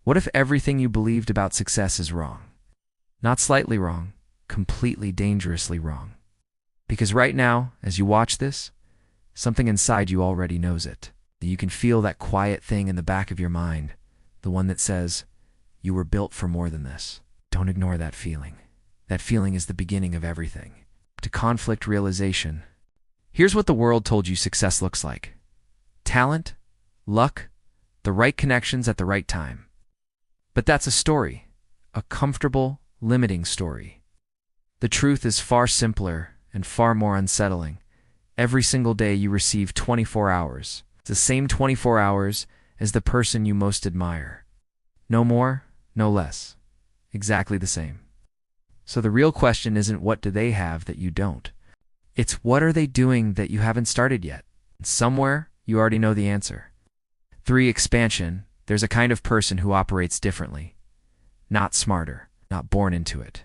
What if everything you believed about success is wrong? Not slightly wrong, completely dangerously wrong. Because right now, as you watch this, something inside you already knows it. You can feel that quiet thing in the back of your mind, the one that says, you were built for more than this. Don't ignore that feeling. That feeling is the beginning of everything. To conflict realization. Here's what the world told you success looks like. Talent, luck, the right connections at the right time. But that's a story, a comfortable, limiting story. The truth is far simpler and far more unsettling. Every single day you receive 24 hours. It's the same 24 hours as the person you most admire. No more, no less. Exactly the same. So the real question isn't what do they have that you don't. It's what are they doing that you haven't started yet? Somewhere, you already know the answer. 3. Expansion. There's a kind of person who operates differently. Not smarter, not born into it,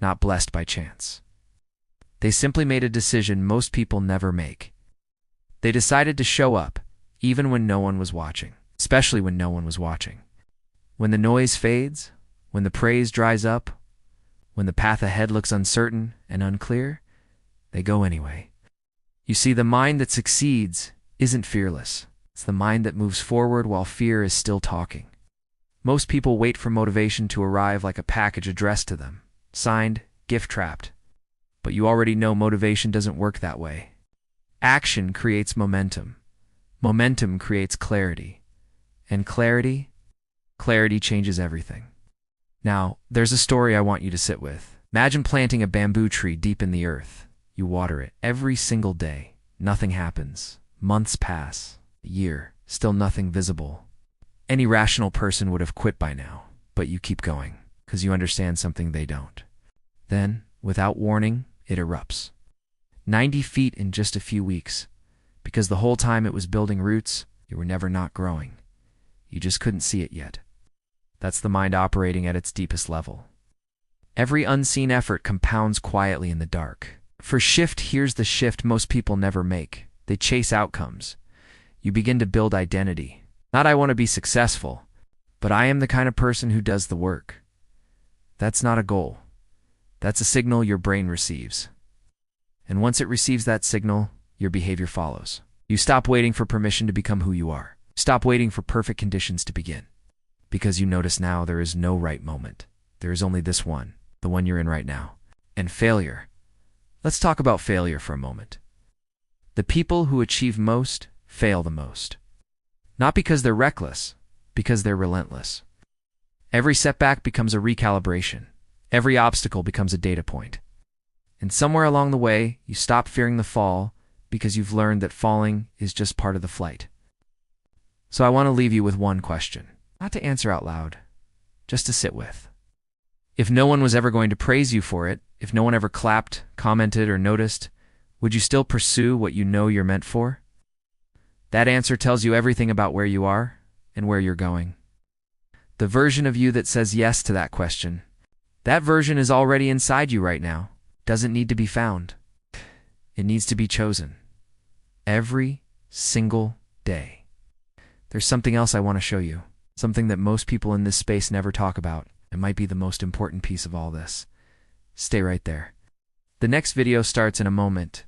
not blessed by chance. They simply made a decision most people never make. They decided to show up, even when no one was watching, especially when no one was watching. When the noise fades, when the praise dries up, when the path ahead looks uncertain and unclear, they go anyway. You see, the mind that succeeds isn't fearless. It's the mind that moves forward while fear is still talking. Most people wait for motivation to arrive like a package addressed to them, signed, gift-trapped. But you already know motivation doesn't work that way. Action creates momentum. Momentum creates clarity. And clarity changes everything. Now, there's a story I want you to sit with. Imagine planting a bamboo tree deep in the earth. You water it every single day. Nothing happens. Months pass. A year. Still nothing visible. Any rational person would have quit by now. But you keep going, because you understand something they don't. Then, without warning, it erupts. 90 feet in just a few weeks. Because the whole time it was building roots, you were never not growing. You just couldn't see it yet. That's the mind operating at its deepest level. Every unseen effort compounds quietly in the dark. For shift, here's the shift most people never make. They chase outcomes. You begin to build identity. Not I want to be successful, but I am the kind of person who does the work. That's not a goal. That's a signal your brain receives. And once it receives that signal, your behavior follows. You stop waiting for permission to become who you are. Stop waiting for perfect conditions to begin. Because you notice now there is no right moment. There is only this one, the one you're in right now. And failure. Let's talk about failure for a moment. The people who achieve most fail the most. Not because they're reckless, because they're relentless. Every setback becomes a recalibration. Every obstacle becomes a data point. And somewhere along the way, you stop fearing the fall because you've learned that falling is just part of the flight. So I want to leave you with one question. Not to answer out loud, just to sit with. If no one was ever going to praise you for it, if no one ever clapped, commented, or noticed, would you still pursue what you know you're meant for? That answer tells you everything about where you are and where you're going. The version of you that says yes to that question, that version is already inside you right now. Doesn't need to be found. It needs to be chosen. Every single day. There's something else I want to show you. Something that most people in this space never talk about. It might be the most important piece of all this. Stay right there. The next video starts in a moment.